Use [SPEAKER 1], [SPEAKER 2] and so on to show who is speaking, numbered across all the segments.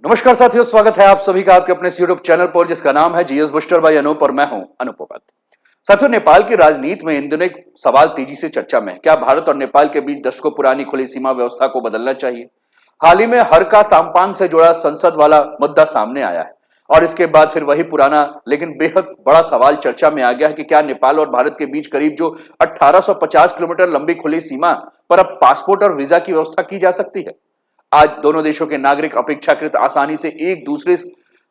[SPEAKER 1] नमस्कार साथियों, स्वागत है आप सभी का आपके अपने यूट्यूब चैनल पर जिसका नाम है जीएस बूस्टर बाय अनूप और मैं हूं अनूप उपाध्याय। साथियों, नेपाल की राजनीति में इन दिनों एक सवाल तेजी से चर्चा में है। क्या भारत और नेपाल के बीच दशकों पुरानी खुली सीमा व्यवस्था को बदलना चाहिए? हाल ही में हर का साम्पांग से जुड़ा संसद वाला मुद्दा सामने आया है और इसके बाद फिर वही पुराना लेकिन बेहद बड़ा सवाल चर्चा में आ गया है कि क्या नेपाल और भारत के बीच करीब जो 1850 किलोमीटर लंबी खुली सीमा पर अब पासपोर्ट और वीजा की व्यवस्था की जा सकती है। आज दोनों देशों के नागरिक अपेक्षाकृत आसानी से एक दूसरे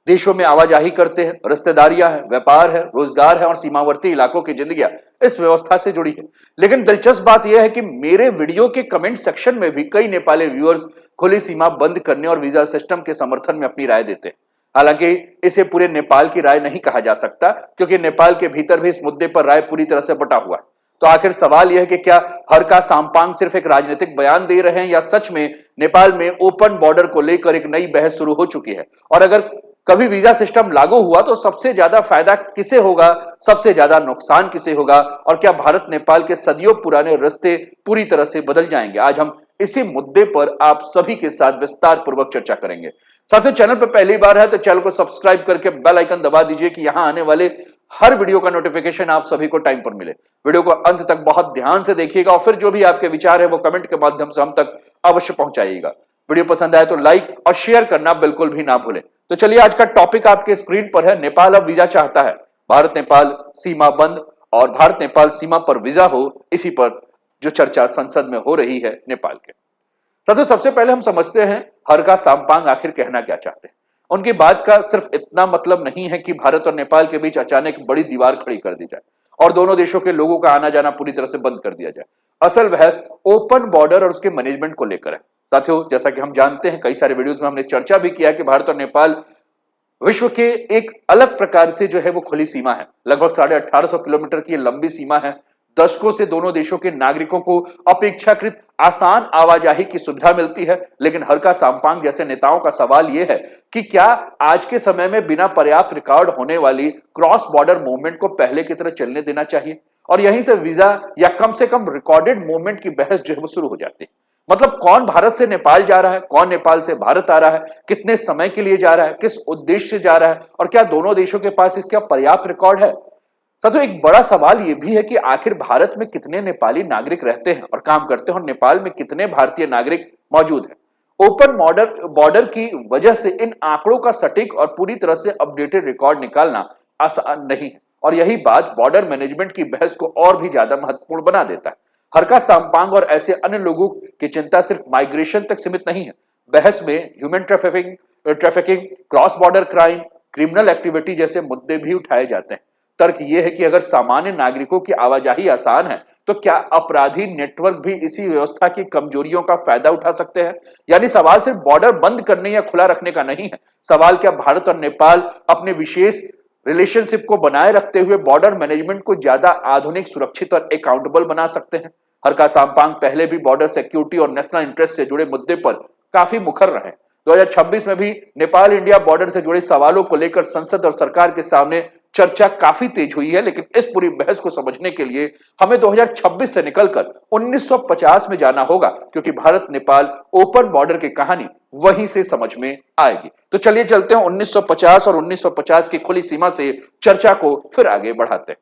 [SPEAKER 1] देशों में आवाजाही करते हैं। रिश्तेदारियां हैं, व्यापार है, रोजगार है और सीमावर्ती इलाकों की जिंदगियां इस व्यवस्था से जुड़ी है। लेकिन दिलचस्प बात यह है कि मेरे वीडियो के कमेंट सेक्शन में भी कई नेपाली व्यूअर्स खुली सीमा बंद करने और वीजा सिस्टम के समर्थन में अपनी राय देते हैं। हालांकि इसे पूरे नेपाल की राय नहीं कहा जा सकता, क्योंकि नेपाल के भीतर भी इस मुद्दे पर राय पूरी तरह से बटा हुआ है। तो आखिर सवाल यह है कि क्या हर का साम्पांग सिर्फ एक राजनीतिक बयान दे रहे हैं या सच में नेपाल में ओपन बॉर्डर को लेकर एक नई बहस शुरू हो चुकी है? और अगर कभी वीजा सिस्टम लागू हुआ तो सबसे ज्यादा फायदा किसे होगा, सबसे ज्यादा नुकसान किसे होगा, और क्या भारत नेपाल के सदियों पुराने रिश्ते पूरी तरह से बदल जाएंगे? आज हम इसी मुद्दे पर आप सभी के साथ विस्तार पूर्वक चर्चा करेंगे। साथियों, चैनल पर पहली बार है तो चैनल को सब्सक्राइब करके बेल आइकन दबा दीजिए कि यहां आने वाले हर वीडियो का नोटिफिकेशन आप सभी को टाइम पर मिले। वीडियो को अंत तक बहुत ध्यान से देखिएगा और फिर जो भी आपके विचार है वो कमेंट के माध्यम से हम तक अवश्य पहुंचाइएगा। वीडियो पसंद आए तो लाइक और शेयर करना बिल्कुल भी ना भूलें। तो चलिए, आज का टॉपिक आपके स्क्रीन पर है। नेपाल अब वीजा चाहता है, भारत नेपाल सीमा बंद और भारत नेपाल सीमा पर वीजा हो, इसी पर जो चर्चा संसद में हो रही है नेपाल के। साथियों, सबसे पहले हम समझते हैं हर का साम्पांग आखिर कहना क्या चाहते हैं। उनकी बात का सिर्फ इतना मतलब नहीं है कि भारत और नेपाल के बीच अचानक बड़ी दीवार खड़ी कर दी जाए और दोनों देशों के लोगों का आना जाना पूरी तरह से बंद कर दिया जाए। असल बहस ओपन बॉर्डर और उसके मैनेजमेंट को लेकर है। साथियों, जैसा कि हम जानते हैं, कई सारे वीडियोस में हमने चर्चा भी किया कि भारत और नेपाल विश्व के एक अलग प्रकार से जो है वो खुली सीमा है। लगभग 1850 किलोमीटर की लंबी सीमा है। दशकों से दोनों देशों के नागरिकों को अपेक्षाकृत आसान आवाजाही की सुविधा मिलती है। लेकिन हर का साम्पांग जैसे नेताओं का सवाल यह है कि क्या आज के समय में बिना पर्याप्त रिकॉर्ड होने वाली क्रॉस बॉर्डर मूवमेंट को पहले की तरह चलने देना चाहिए? और यहीं से वीजा या कम से कम रिकॉर्डेड मूवमेंट की बहस जो है वो शुरू हो जाती है। मतलब कौन भारत से नेपाल जा रहा है, कौन नेपाल से भारत आ रहा है, कितने समय के लिए जा रहा है, किस उद्देश्य से जा रहा है, और क्या दोनों देशों के पास इसका पर्याप्त रिकॉर्ड है? साथियों, एक बड़ा सवाल यह भी है कि आखिर भारत में कितने नेपाली नागरिक रहते हैं और काम करते हैं और नेपाल में कितने भारतीय नागरिक मौजूद हैं। ओपन बॉर्डर की वजह से इन आंकड़ों का सटीक और पूरी तरह से अपडेटेड रिकॉर्ड निकालना आसान नहीं है और यही बात बॉर्डर मैनेजमेंट की बहस को और भी ज्यादा महत्वपूर्ण बना देता है। हर का साम्पांग और ऐसे अन्य लोगों की चिंता सिर्फ माइग्रेशन तक सीमित नहीं है। बहस में human trafficking, cross border crime, criminal activity जैसे मुद्दे भी उठाए जाते हैं। तर्क यह है कि अगर सामान्य नागरिकों की आवाजाही आसान है तो क्या अपराधी नेटवर्क भी इसी व्यवस्था की कमजोरियों का फायदा उठा सकते हैं? यानी सवाल सिर्फ बॉर्डर बंद करने या खुला रखने का नहीं है। सवाल क्या भारत और नेपाल अपने विशेष रिलेशनशिप को बनाए रखते हुए बॉर्डर मैनेजमेंट को ज्यादा आधुनिक, सुरक्षित और अकाउंटेबल बना सकते हैं? हर का साम्पांग पहले भी बॉर्डर सिक्योरिटी और नेशनल इंटरेस्ट से जुड़े मुद्दे पर काफी मुखर रहे। 2026 में भी नेपाल इंडिया बॉर्डर से जुड़े सवालों को लेकर संसद और सरकार के सामने चर्चा काफी तेज हुई है। लेकिन इस पूरी बहस को समझने के लिए हमें 2026 से निकलकर 1950 में जाना होगा, क्योंकि भारत नेपाल ओपन बॉर्डर की कहानी वहीं से समझ में आएगी। तो चलिए चलते हैं 1950 और 1950 की खुली सीमा से चर्चा को फिर आगे बढ़ाते हैं।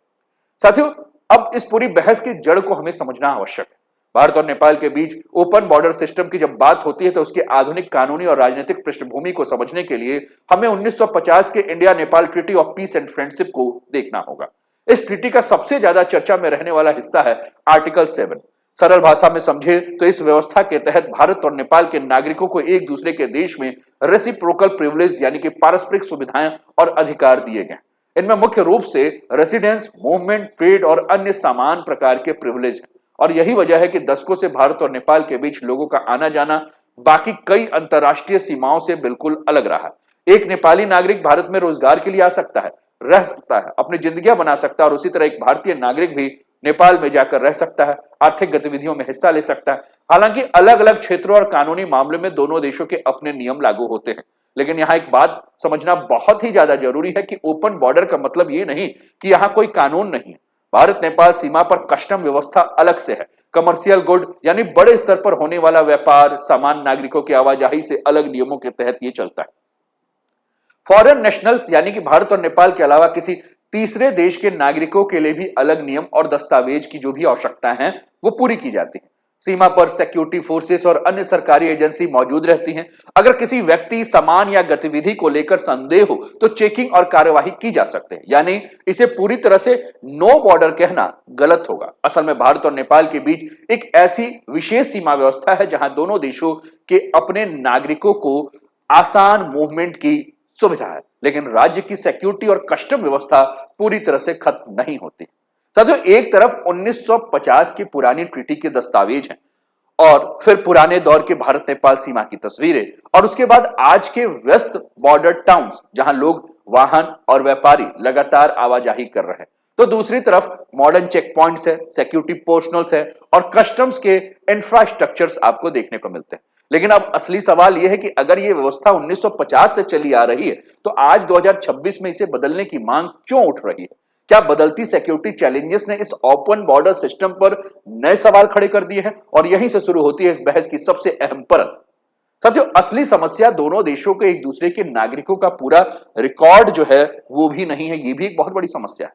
[SPEAKER 1] साथियों, अब इस पूरी बहस की जड़ को हमें समझना आवश्यक है। भारत और नेपाल के बीच ओपन बॉर्डर सिस्टम की जब बात होती है तो उसकी आधुनिक कानूनी और राजनीतिक पृष्ठभूमि को समझने के लिए हमें 1950 के India Nepal treaty of peace and friendship को देखना होगा। इस ट्रीटी का सबसे ज्यादा चर्चा में रहने वाला हिस्सा है आर्टिकल 7। सरल भाषा में समझे तो इस व्यवस्था के तहत भारत और नेपाल के नागरिकों को एक दूसरे के देश में रेसिप्रोकल प्रिविलेज यानी कि पारस्परिक सुविधाएं और अधिकार दिए गए। इनमें मुख्य रूप से रेसिडेंस, मूवमेंट, ट्रेड और अन्य समान प्रकार के प्रिविलेज हैं। और यही वजह है कि दशकों से भारत और नेपाल के बीच लोगों का आना जाना बाकी कई अंतरराष्ट्रीय सीमाओं से बिल्कुल अलग रहा है। एक नेपाली नागरिक भारत में रोजगार के लिए आ सकता है, रह सकता है, अपनी जिंदगियां बना सकता है, और उसी तरह एक भारतीय नागरिक भी नेपाल में जाकर रह सकता है, आर्थिक गतिविधियों में हिस्सा ले सकता है। हालांकि अलग अलग क्षेत्रों और कानूनी मामलों में दोनों देशों के अपने नियम लागू होते हैं। लेकिन यहां एक बात समझना बहुत ही ज्यादा जरूरी है कि ओपन बॉर्डर का मतलब ये नहीं कि यहां कोई कानून नहीं है। भारत नेपाल सीमा पर कस्टम व्यवस्था अलग से है। कमर्शियल गुड यानी बड़े स्तर पर होने वाला व्यापार सामान्य नागरिकों की आवाजाही से अलग नियमों के तहत ये चलता है। फॉरेन नेशनल्स यानी कि भारत और नेपाल के अलावा किसी तीसरे देश के नागरिकों के लिए भी अलग नियम और दस्तावेज की जो भी आवश्यकता है वो पूरी की जाती है। सीमा पर सिक्योरिटी फोर्सेस और अन्य सरकारी एजेंसी मौजूद रहती हैं। अगर किसी व्यक्ति, सामान या गतिविधि को लेकर संदेह हो तो चेकिंग और कार्यवाही की जा सकते हैं। यानी इसे पूरी तरह से नो बॉर्डर कहना गलत होगा। असल में भारत और नेपाल के बीच एक ऐसी विशेष सीमा व्यवस्था है जहां दोनों देशों के अपने नागरिकों को आसान मूवमेंट की सुविधा है, लेकिन राज्य की सिक्योरिटी और कस्टम व्यवस्था पूरी तरह से खत्म नहीं होती। साथियों, एक तरफ 1950 की पुरानी ट्रीटी के दस्तावेज हैं और फिर पुराने दौर के भारत नेपाल सीमा की तस्वीरें, और उसके बाद आज के व्यस्त बॉर्डर टाउन्स जहां लोग, वाहन और व्यापारी लगातार आवाजाही कर रहे हैं। तो दूसरी तरफ मॉडर्न चेक पॉइंट्स है, सिक्योरिटी पर्सनल्स है और कस्टम्स के इंफ्रास्ट्रक्चर्स आपको देखने को मिलते हैं। लेकिन अब असली सवाल यह है कि अगर यह व्यवस्था 1950 से चली आ रही है तो आज 2026 में इसे बदलने की मांग क्यों उठ रही है? क्या बदलती सिक्योरिटी चैलेंजेस ने इस ओपन बॉर्डर सिस्टम पर नए सवाल खड़े कर दिए हैं? और यहीं से शुरू होती है इस बहस की सबसे अहम परत। साथियों, असली समस्या दोनों देशों के एक दूसरे के नागरिकों का पूरा रिकॉर्ड जो है वो भी नहीं है। ये भी एक बहुत बड़ी समस्या है।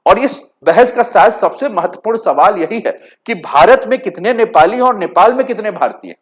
[SPEAKER 1] और इस बहस का शायद सबसे महत्वपूर्ण सवाल यही है कि भारत में कितने नेपाली हैं और नेपाल में कितने भारतीय हैं।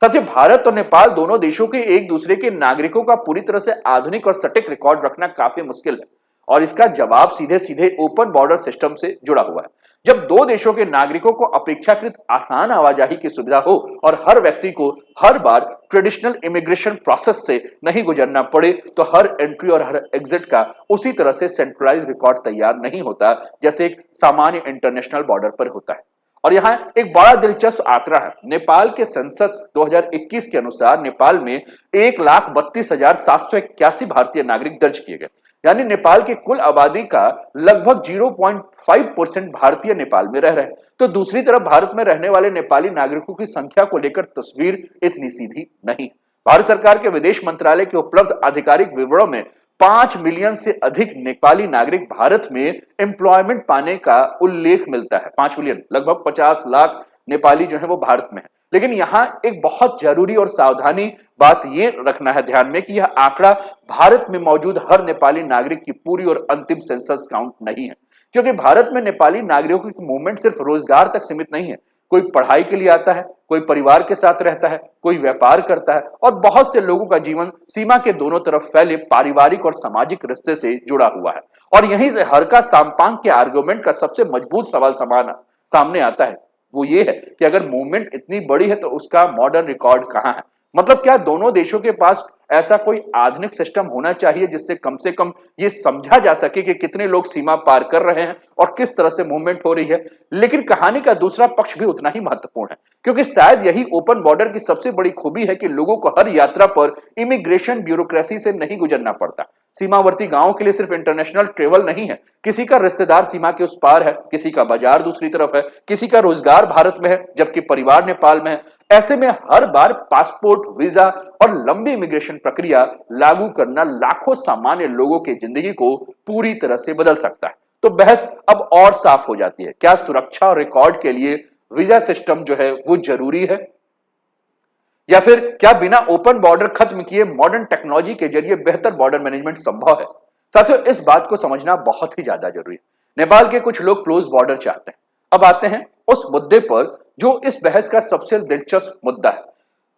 [SPEAKER 1] साथियों, भारत और नेपाल दोनों देशों के एक दूसरे के नागरिकों का पूरी तरह से आधुनिक और सटीक रिकॉर्ड रखना काफी मुश्किल है, और इसका जवाब सीधे सीधे ओपन बॉर्डर सिस्टम से जुड़ा हुआ है। जब दो देशों के नागरिकों को अपेक्षाकृत आसान आवाजाही की सुविधा हो और हर व्यक्ति को हर बार ट्रेडिशनल इमिग्रेशन प्रोसेस से नहीं गुजरना पड़े, तो हर एंट्री और हर एग्जिट का उसी तरह से सेंट्रलाइज रिकॉर्ड तैयार नहीं होता जैसे एक सामान्य इंटरनेशनल बॉर्डर पर होता है। और यहां एक बड़ा दिलचस्प आंकड़ा है। नेपाल के सेंसस 2021 के अनुसार नेपाल में 1,32,781 भारतीय नागरिक दर्ज किए गए। यानी नेपाल की कुल आबादी का लगभग 0.5% भारतीय नेपाल में रह रहे हैं। तो दूसरी तरफ भारत में रहने वाले नेपाली नागरिकों की संख्या को लेकर तस्वीर इतनी सीधी नहीं। भारत सरकार के विदेश मंत्रालय के उपलब्ध आधिकारिक विवरणों में 5 मिलियन से अधिक नेपाली नागरिक भारत में एम्प्लॉयमेंट पाने का उल्लेख मिलता है। 5 मिलियन, लगभग 50 लाख नेपाली जो है वो भारत में है। लेकिन यहां एक बहुत जरूरी और सावधानी बात ये रखना है ध्यान में कि यह आंकड़ा भारत में मौजूद हर नेपाली नागरिक की पूरी और अंतिम सेंसस काउंट नहीं है, क्योंकि भारत में नेपाली नागरिकों की मूवमेंट सिर्फ रोजगार तक सीमित नहीं है। कोई पढ़ाई के लिए आता है, कोई परिवार के साथ रहता है, कोई व्यापार करता है, और बहुत से लोगों का जीवन सीमा के दोनों तरफ फैले पारिवारिक और सामाजिक रिश्ते से जुड़ा हुआ है। और यहीं से हर का साम्पांग के आर्गुमेंट का सबसे मजबूत सवाल सामने आता है। वो ये है कि अगर मूवमेंट इतनी बड़ी है तो उसका मॉडर्न रिकॉर्ड कहां है? मतलब क्या दोनों देशों के पास ऐसा कोई आधुनिक सिस्टम होना चाहिए जिससे कम से कम ये समझा जा सके कि कितने लोग सीमा पार कर रहे हैं और किस तरह से मूवमेंट हो रही है। लेकिन कहानी का दूसरा पक्ष भी उतना ही महत्वपूर्ण है, क्योंकि शायद यही ओपन बॉर्डर की सबसे बड़ी खूबी है कि लोगों को हर यात्रा पर इमिग्रेशन ब्यूरोक्रेसी से नहीं गुजरना पड़ता। सीमावर्ती गांवों के लिए सिर्फ इंटरनेशनल ट्रेवल नहीं है, किसी का रिश्तेदार सीमा के उस पार है, किसी का बाजार दूसरी तरफ है, किसी का रोजगार भारत में है जबकि परिवार नेपाल में है। ऐसे में हर बार पासपोर्ट, वीजा और लंबी इमिग्रेशन प्रक्रिया लागू करना लाखों सामान्य लोगों की जिंदगी को पूरी तरह से बदल सकता है। तो बहस अब और साफ हो जाती है, क्या सुरक्षा और रिकॉर्ड के लिए वीजा सिस्टम जो है वो जरूरी है, या फिर क्या बिना ओपन बॉर्डर खत्म किए मॉडर्न टेक्नोलॉजी के जरिए बेहतर बॉर्डर मैनेजमेंट संभव है? साथियों, इस बात को समझना बहुत ही ज्यादा जरूरी है। नेपाल के कुछ लोग क्लोज बॉर्डर चाहते हैं। अब आते हैं उस मुद्दे पर जो इस बहस का सबसे दिलचस्प मुद्दा है।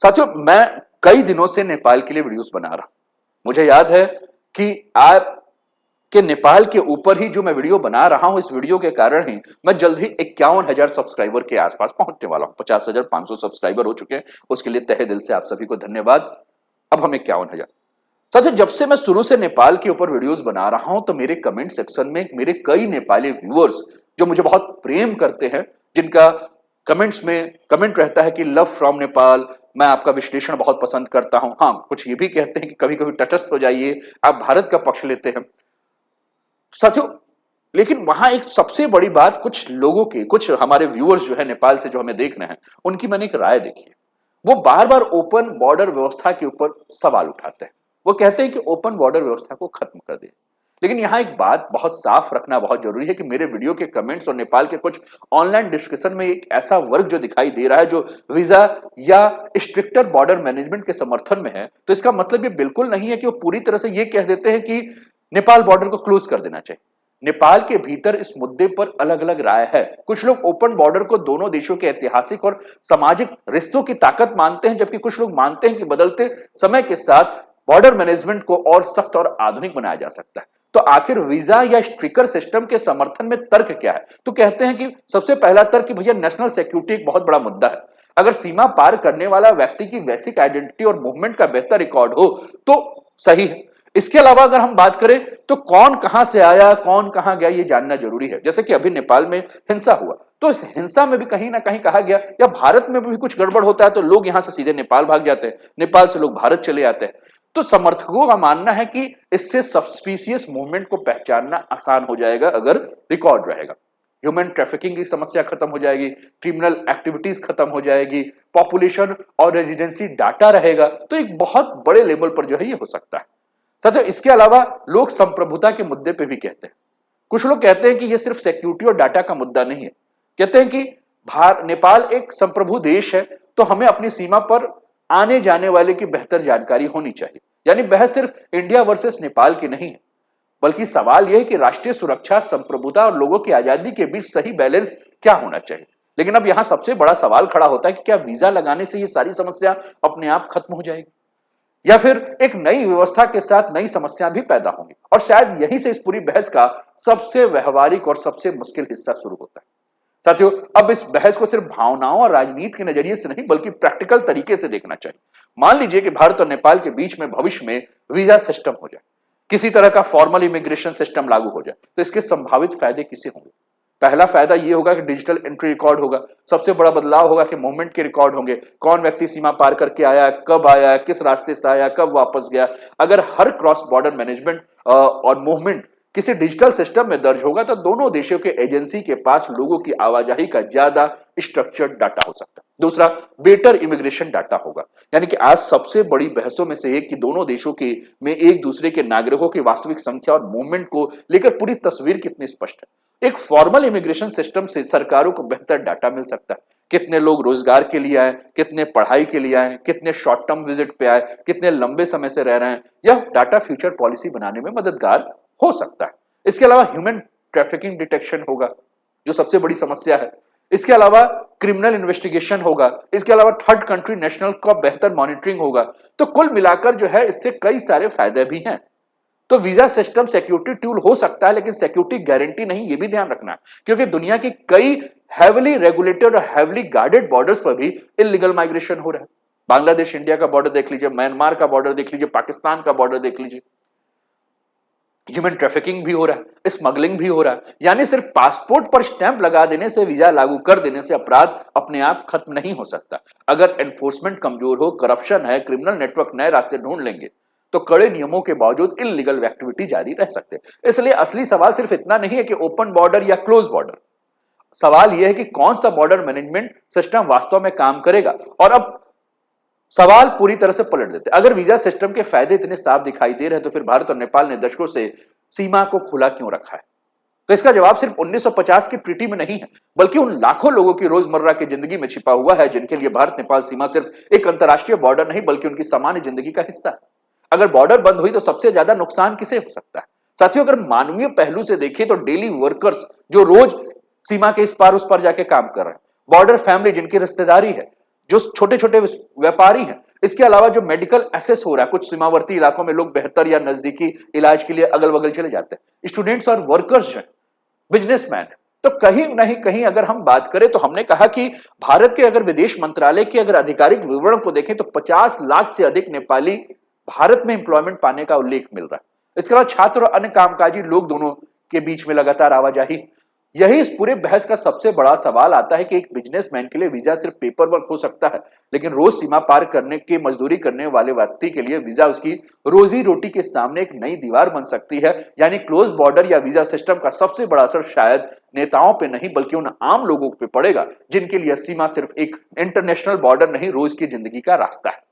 [SPEAKER 1] साथियों, मैं कई दिनों से नेपाल के लिए वीडियोस बना रहा हूं। मुझे याद है कि आप कि नेपाल के ऊपर ही जो मैं वीडियो बना रहा हूं, इस वीडियो के कारण ही मैं जल्द ही 51,000 सब्सक्राइबर के आसपास पहुंचने वाला हूं। 50,500 सब्सक्राइबर हो चुके हैं, उसके लिए तहे दिल से आप सभी को धन्यवाद। अब हम 51,000। साथियों, जब से मैं शुरू से नेपाल के ऊपर वीडियोस बना रहा हूं तो मेरे कमेंट सेक्शन में मेरे कई नेपाली व्यूअर्स जो मुझे बहुत प्रेम करते हैं, जिनका कमेंट्स में कमेंट रहता है कि लव फ्रॉम नेपाल, मैं आपका विश्लेषण बहुत पसंद करता हूं। हाँ, कुछ ये भी कहते हैं कि कभी कभी तटस्थ हो जाइए, आप भारत का पक्ष लेते हैं। साथियों, लेकिन वहां एक सबसे बड़ी बात, कुछ लोगों के, कुछ हमारे व्यूअर्स जो है नेपाल से जो हमें देखना है, उनकी मैंने एक राय देखी है। वो बार बार ओपन बॉर्डर व्यवस्था के ऊपर सवाल उठाते हैं। वो कहते हैं कि ओपन बॉर्डर व्यवस्था को खत्म कर दे। लेकिन यहाँ एक बात बहुत साफ रखना बहुत जरूरी है कि मेरे वीडियो के कमेंट्स और नेपाल के कुछ ऑनलाइन डिस्कशन में एक ऐसा वर्ग जो दिखाई दे रहा है जो वीजा या स्ट्रिक्टर बॉर्डर मैनेजमेंट के समर्थन में है, तो इसका मतलब ये बिल्कुल नहीं है कि वो पूरी तरह से ये कह देते हैं कि नेपाल बॉर्डर को क्लोज कर देना चाहिए। नेपाल के भीतर इस मुद्दे पर अलग अलग राय है। कुछ लोग ओपन बॉर्डर को दोनों देशों के ऐतिहासिक और सामाजिक रिश्तों की ताकत मानते हैं, जबकि कुछ लोग मानते हैं कि बदलते समय के साथ बॉर्डर मैनेजमेंट को और सख्त और आधुनिक बनाया जा सकता है। तो आखिर वीजा या स्ट्रिकर सिस्टम के समर्थन में तर्क क्या है? तो कहते हैं कि सबसे पहला तर्क कि भैया नेशनल सिक्योरिटी एक बहुत बड़ा मुद्दा है। अगर सीमा पार करने वाला व्यक्ति की बेसिक आइडेंटिटी और मूवमेंट का बेहतर रिकॉर्ड हो तो सही है। इसके अलावा अगर हम बात करें तो कौन कहां से आया, कौन कहां गया, ये जानना जरूरी है। जैसे कि अभी नेपाल में हिंसा हुआ, तो इस हिंसा में भी कहीं ना कहीं कहा गया, या भारत में भी कुछ गड़बड़ होता है तो लोग यहां से सीधे नेपाल भाग जाते हैं, नेपाल से लोग भारत चले जाते हैं। तो समर्थकों का मानना है कि इससे सबस्पीशियस मूवमेंट को पहचानना आसान हो जाएगा अगर रिकॉर्ड रहेगा। ह्यूमन ट्रैफिकिंग की समस्या खत्म हो जाएगी, क्रिमिनल एक्टिविटीज खत्म हो जाएगी, पॉपुलेशन और रेजिडेंसी डाटा रहेगा, तो एक बहुत बड़े लेवल पर जो है ये हो सकता है। साथियों, इसके अलावा लोग संप्रभुता के मुद्दे पे भी कहते हैं। कुछ लोग कहते हैं कि ये सिर्फ सिक्योरिटी और डाटा का मुद्दा नहीं है। कहते हैं कि नेपाल एक संप्रभु देश है, तो हमें अपनी सीमा पर आने जाने वाले की बेहतर जानकारी होनी चाहिए। यानी बहस सिर्फ इंडिया वर्सेस नेपाल की नहीं है, बल्कि सवाल यह है कि राष्ट्रीय सुरक्षा, संप्रभुता और लोगों की आजादी के बीच सही बैलेंस क्या होना चाहिए। लेकिन अब यहां सबसे बड़ा सवाल खड़ा होता है कि क्या वीजा लगाने से ये सारी समस्या अपने आप खत्म हो जाएगी, या फिर एक नई व्यवस्था के साथ नई समस्या भी पैदा होंगी। और शायद यहीं से इस पूरी बहस का सबसे व्यवहारिक और सबसे मुश्किल हिस्सा शुरू होता है। साथियों, अब इस बहस को सिर्फ भावनाओं और राजनीति के नजरिए से नहीं बल्कि प्रैक्टिकल तरीके से देखना चाहिए। मान लीजिए कि भारत और नेपाल के बीच में भविष्य में वीजा सिस्टम हो जाए, किसी तरह का फॉर्मल इमिग्रेशन सिस्टम लागू हो जाए, तो इसके संभावित फायदे किसे होंगे? पहला फायदा यह होगा कि डिजिटल एंट्री रिकॉर्ड होगा। सबसे बड़ा बदलाव होगा कि मूवमेंट के रिकॉर्ड होंगे, कौन व्यक्ति सीमा पार करके आया, कब आया, किस रास्ते से आया, कब वापस गया। अगर हर क्रॉस बॉर्डर मैनेजमेंट और मूवमेंट किसी डिजिटल सिस्टम में दर्ज होगा तो दोनों देशों के एजेंसी के पास लोगों की आवाजाही का ज्यादा स्ट्रक्चर्ड डाटा हो सकता है। दूसरा, बेटर इमिग्रेशन डाटा होगा। यानी कि आज सबसे बड़ी बहसों में से एक कि दोनों देशों के में एक दूसरे के नागरिकों की वास्तविक संख्या और मूवमेंट को लेकर पूरी तस्वीर कितनी स्पष्ट है। एक फॉर्मल इमिग्रेशन सिस्टम से सरकारों को बेहतर डाटा मिल सकता है। कितने लोग रोजगार के लिए आए, कितने पढ़ाई के लिए आए, कितने शॉर्ट टर्म विजिट पे आए, कितने लंबे समय से रह रहे हैं। यह डाटा फ्यूचर पॉलिसी बनाने में मददगार हो सकता है। इसके अलावा ह्यूमन ट्रैफिकिंग डिटेक्शन होगा, जो सबसे बड़ी समस्या है। इसके अलावा क्रिमिनल इन्वेस्टिगेशन होगा। इसके अलावा थर्ड कंट्री नेशनल का बेहतर मॉनिटरिंग होगा। तो कुल मिलाकर जो है इससे कई सारे फायदे भी हैं। तो वीजा सिस्टम सिक्योरिटी टूल हो सकता है, लेकिन सिक्योरिटी गारंटी नहीं, ये भी ध्यान रखना है, क्योंकि दुनिया की कई हैविली रेगुलेटेड और हैविली गार्डेड बॉर्डर्स पर भी इलीगल माइग्रेशन हो रहा है। बांग्लादेश इंडिया का बॉर्डर देख लीजिए, म्यांमार का बॉर्डर देख लीजिए, पाकिस्तान का बॉर्डर देख लीजिए। ह्यूमन ट्रैफिकिंग भी हो रहा है, स्मगलिंग भी हो रहा है। यानी सिर्फ पासपोर्ट पर स्टैंप लगा देने से, वीजा लागू कर देने से अपराध अपने आप खत्म नहीं हो सकता। अगर एनफोर्समेंट कमजोर हो, करप्शन है, क्रिमिनल नेटवर्क नए रास्ते ढूंढ लेंगे, तो कड़े नियमों के बावजूद इलीगल एक्टिविटी जारी रह सकते हैं। इसलिए असली सवाल सिर्फ इतना नहीं है कि ओपन बॉर्डर या क्लोज बॉर्डर। सवाल यह है कि कौन सा बॉर्डर मैनेजमेंट सिस्टम वास्तव में काम करेगा। और अब सवाल पूरी तरह से पलट देते हैं। अगर वीजा सिस्टम के फायदे इतने साफ दिखाई दे रहे हैं, तो फिर भारत और नेपाल ने दशकों से सीमा को खुला क्यों रखा है? तो इसका जवाब सिर्फ 1950 की ट्रीटी में नहीं है, बल्कि उन लाखों लोगों की रोजमर्रा की जिंदगी में छिपा हुआ है, जिनके लिए भारत नेपाल सीमा सिर्फ एक अंतरराष्ट्रीय बॉर्डर नहीं बल्कि उनकी सामान्य जिंदगी का हिस्सा है। अगर बॉर्डर बंद हुई तो सबसे ज्यादा नुकसान किसे हो सकता है? साथियों, अगर मानवीय पहलू से देखें तो डेली वर्कर्स जो रोज सीमा के इस पार उस पार जाके काम कर रहे हैं, बॉर्डर फैमिली जिनकी रिश्तेदारी है, जो छोटे छोटे व्यापारी हैं, इसके अलावा जो मेडिकल एसेस हो रहा है, कुछ सीमावर्ती इलाकों में लोग बेहतर या नजदीकी इलाज के लिए अगल बगल चले जाते हैं, स्टूडेंट्स और वर्कर्स हैं, बिजनेसमैन। तो कहीं नहीं कहीं अगर हम बात करें तो हमने कहा कि भारत के अगर विदेश मंत्रालय के अगर आधिकारिक विवरण को देखें तो 50 लाख से अधिक नेपाली भारत में एम्प्लॉयमेंट पाने का उल्लेख मिल रहा है। इसके अलावा छात्र और अन्य कामकाजी लोग दोनों के बीच में लगातार आवाजाही। यही इस पूरे बहस का सबसे बड़ा सवाल आता है कि एक बिजनेसमैन के लिए वीजा सिर्फ पेपर वर्क हो सकता है, लेकिन रोज सीमा पार करने की मजदूरी करने वाले व्यक्ति के लिए वीजा उसकी रोजी रोटी के सामने एक नई दीवार बन सकती है। यानी क्लोज बॉर्डर या वीजा सिस्टम का सबसे बड़ा असर शायद नेताओं पे नहीं बल्कि उन आम लोगों पे पड़ेगा, जिनके लिए सीमा सिर्फ एक इंटरनेशनल बॉर्डर नहीं, रोज की जिंदगी का रास्ता है।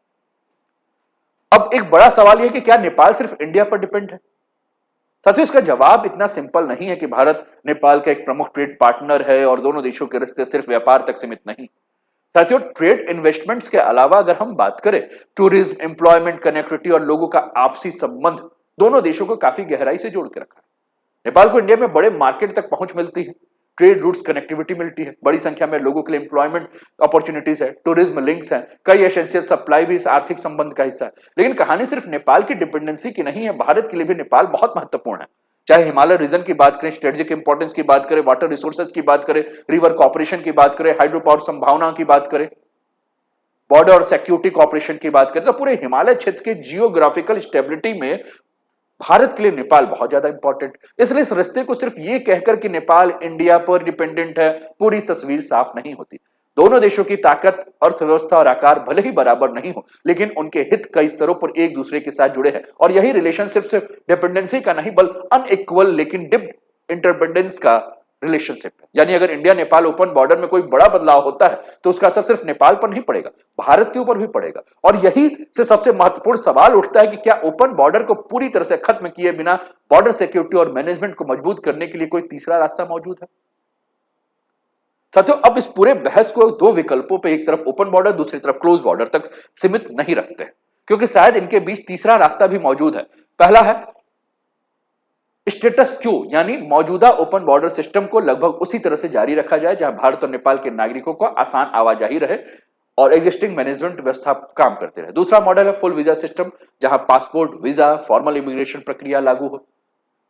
[SPEAKER 1] अब एक बड़ा सवाल यह कि क्या नेपाल सिर्फ इंडिया पर डिपेंड है? साथियों, इसका जवाब इतना सिंपल नहीं है कि भारत नेपाल का एक प्रमुख ट्रेड पार्टनर है और दोनों देशों के रिश्ते सिर्फ व्यापार तक सीमित नहीं। साथियों, ट्रेड इन्वेस्टमेंट्स के अलावा अगर हम बात करें, टूरिज्म, एम्प्लॉयमेंट, कनेक्टिविटी और लोगों का आपसी संबंध दोनों देशों को काफी गहराई से जोड़ के रखा है। नेपाल को इंडिया में बड़े मार्केट तक पहुंच मिलती है, ट्रेड रूट्स कनेक्टिविटी मिलती है, बड़ी संख्या में लोगों के लिए एम्प्लॉयमेंट अपॉर्चुनिटीज है, टूरिज्म लिंक्स हैं, कई एसेंशियल सप्लाई भी इस आर्थिक संबंध का हिस्सा है। लेकिन कहानी सिर्फ नेपाल की डिपेंडेंसी की नहीं है, भारत के लिए भी नेपाल बहुत महत्वपूर्ण है। चाहे हिमालय रीजन की बात करें, स्ट्रेटेजिक इंपॉर्टेंस की बात करें, वाटर रिसोर्सेज की बात करें, रिवर कॉपरेशन की बात करें, हाइड्रो पावर संभावना की बात करें, बॉर्डर और सिक्योरिटी कॉपरेशन की बात करें, तो पूरे हिमालय क्षेत्र के जियोग्राफिकल स्टेबिलिटी में भारत के लिए नेपाल बहुत ज्यादा इंपॉर्टेंट। इसलिए इस रिश्ते को सिर्फ ये कहकर कि नेपाल इंडिया पर डिपेंडेंट है, पूरी तस्वीर साफ नहीं होती। दोनों देशों की ताकत, अर्थव्यवस्था और आकार भले ही बराबर नहीं हो, लेकिन उनके हित कई स्तरों पर एक दूसरे के साथ जुड़े हैं और यही रिलेशनशिप सिर्फ डिपेंडेंसी का नहीं, बल्कि अनइक्वल लेकिन डिप इंटरडिपेंडेंस का रिलेशनशिप है। यानी अगर इंडिया नेपाल ओपन बॉर्डर में कोई बड़ा बदलाव होता है तो उसका असर सिर्फ नेपाल पर नहीं पड़ेगा, भारत के ऊपर भी पड़ेगा। और यही से सबसे महत्वपूर्ण सवाल उठता है कि क्या ओपन बॉर्डर को पूरी तरह से खत्म किए बिना बॉर्डर सिक्योरिटी और मैनेजमेंट को मजबूत करने के लिए कोई तीसरा रास्ता मौजूद है। साथियों, अब इस पूरे बहस को दो विकल्पों पे, एक तरफ ओपन बॉर्डर, दूसरी तरफ क्लोज बॉर्डर तक सीमित नहीं रखते हैं, क्योंकि शायद इनके बीच तीसरा रास्ता भी मौजूद है। पहला है स्टेटस क्यू, यानी मौजूदा ओपन बॉर्डर सिस्टम को लगभग उसी तरह से जारी रखा जाए जहां भारत और नेपाल के नागरिकों को आसान आवाजाही रहे और एग्जिस्टिंग मैनेजमेंट व्यवस्था काम करते रहे। दूसरा मॉडल है फुल वीजा सिस्टम, जहां पासपोर्ट, वीजा, फॉर्मल इमिग्रेशन प्रक्रिया लागू हो।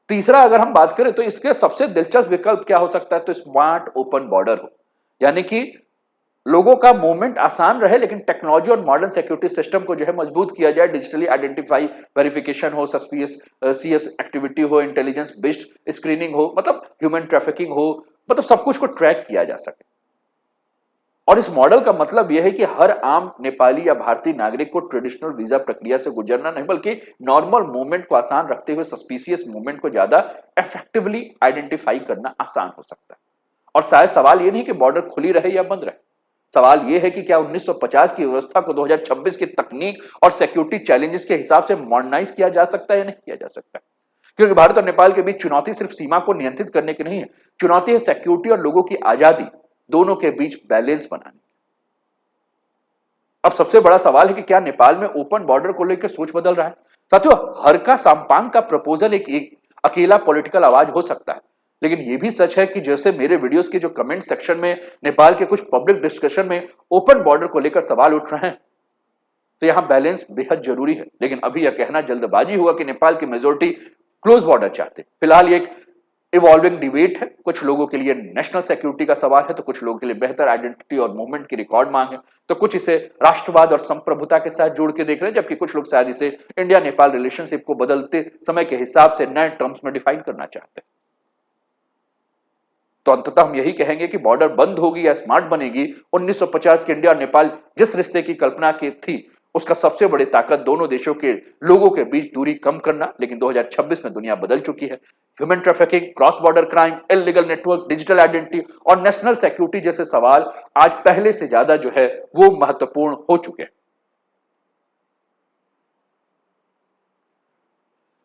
[SPEAKER 1] तीसरा अगर हम बात करें तो इसके सबसे दिलचस्प विकल्प क्या हो सकता है, तो स्मार्ट ओपन बॉर्डर हो, यानी कि लोगों का मूवमेंट आसान रहे लेकिन टेक्नोलॉजी और मॉडर्न सिक्योरिटी सिस्टम को जो है मजबूत किया जाए, डिजिटली आइडेंटिफाई वेरिफिकेशन हो, सस्पिशियस सीएस एक्टिविटी हो, इंटेलिजेंस बेस्ड स्क्रीनिंग हो, मतलब ह्यूमन ट्रैफिकिंग हो, मतलब सब कुछ को ट्रैक किया जा सके। और इस मॉडल का मतलब यह है कि हर आम नेपाली या भारतीय नागरिक को ट्रेडिशनल वीजा प्रक्रिया से गुजरना नहीं, बल्कि नॉर्मल मूवमेंट को आसान रखते हुए सस्पिशियस मूवमेंट को ज्यादा इफेक्टिवली आइडेंटिफाई करना आसान हो सकता है। और शायद सवाल यह नहीं कि बॉर्डर खुली रहे या बंद रहे, सवाल यह है कि क्या 1950 की व्यवस्था को 2026 की तकनीक और सिक्योरिटी चैलेंजेस के हिसाब से मॉडर्नाइज किया जा सकता है या नहीं किया जा सकता है। क्योंकि भारत और नेपाल के बीच चुनौती सिर्फ सीमा को नियंत्रित करने की नहीं है, चुनौती है सिक्योरिटी और लोगों की आजादी दोनों के बीच बैलेंस बनाने। अब सबसे बड़ा सवाल है कि क्या नेपाल में ओपन बॉर्डर को लेकर सोच बदल रहा है। साथियों, हरका साम्पांग का प्रपोजल एक अकेला पॉलिटिकल आवाज हो सकता है, लेकिन यह भी सच है कि जैसे मेरे वीडियोस के जो कमेंट सेक्शन में नेपाल के कुछ पब्लिक डिस्कशन में ओपन बॉर्डर को लेकर सवाल उठ रहे हैं, तो यहां बैलेंस बेहद जरूरी है। लेकिन अभी यह कहना जल्दबाजी हुआ कि नेपाल की मेजोरिटी क्लोज बॉर्डर चाहते। फिलहाल ये एक इवॉल्विंग डिबेट है, कुछ लोगों के लिए नेशनल सिक्योरिटी का सवाल है, तो कुछ लोगों के लिए बेहतर आइडेंटिटी और मूवमेंट की रिकॉर्ड मांग है, तो कुछ इसे राष्ट्रवाद और संप्रभुता के साथ जोड़ के देख रहे हैं, जबकि कुछ लोग शायद इसे इंडिया नेपाल रिलेशनशिप को बदलते समय के हिसाब से नए टर्म्स में डिफाइन करना चाहते हैं। तो अंततः हम यही कहेंगे कि बॉर्डर बंद होगी या स्मार्ट बनेगी, 1950 के इंडिया और नेपाल जिस रिश्ते की कल्पना की थी, उसका सबसे बड़ी ताकत दोनों देशों के लोगों के बीच दूरी कम करना। लेकिन 2026 में दुनिया बदल चुकी है। Human trafficking, cross border crime, illegal network, digital identity और नेशनल सिक्योरिटी जैसे सवाल आज पहले से ज्यादा जो है वो महत्वपूर्ण हो चुके हैं।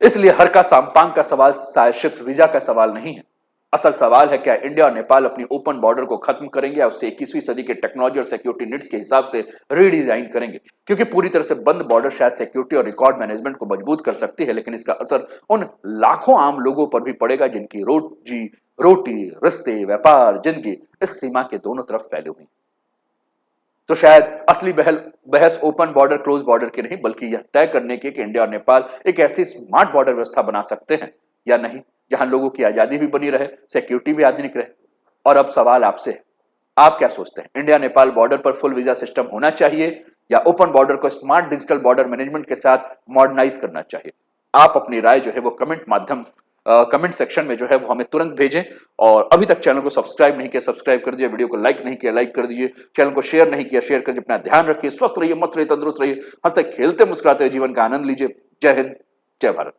[SPEAKER 1] इसलिए हर का साम्पांग का सवाल शायद सिर्फ वीजा का सवाल नहीं है। असल सवाल है, क्या इंडिया और नेपाल अपनी ओपन बॉर्डर को खत्म करेंगे या उससे 21वीं सदी के टेक्नोलॉजी और सिक्योरिटी नीड्स के हिसाब से रीडिजाइन करेंगे। क्योंकि पूरी तरह से बंद बॉर्डर शायद सिक्योरिटी और रिकॉर्ड मैनेजमेंट को मजबूत कर सकती है, लेकिन इसका असर उन लाखों आम लोगों पर भी पड़ेगा जिनकी रोटी, रिश्ते, व्यापार, जिंदगी इस सीमा के दोनों तरफ फैले हुए। तो शायद असली बहस ओपन बॉर्डर क्लोज बॉर्डर की नहीं, बल्कि यह तय करने की कि इंडिया और नेपाल एक ऐसी स्मार्ट बॉर्डर व्यवस्था बना सकते हैं या नहीं, जहां लोगों की आजादी भी बनी रहे, सिक्योरिटी भी आधुनिक रहे। और अब सवाल आपसे है, आप क्या सोचते हैं, इंडिया नेपाल बॉर्डर पर फुल वीजा सिस्टम होना चाहिए या ओपन बॉर्डर को स्मार्ट डिजिटल बॉर्डर मैनेजमेंट के साथ मॉडर्नाइज करना चाहिए? आप अपनी राय जो है वो कमेंट सेक्शन में जो है वो हमें तुरंत भेजें। और अभी तक चैनल को सब्सक्राइब नहीं किया, सब्सक्राइब कर दीजिए, वीडियो को लाइक नहीं किया, लाइक कर दीजिए, चैनल को शेयर नहीं किया, शेयर करके अपना ध्यान रखिए, स्वस्थ रहिए, मस्त रहिए, तंदुरुस्त रहिए, हंसते खेलते मुस्कुराते जीवन का आनंद लीजिए। जय हिंद, जय भारत।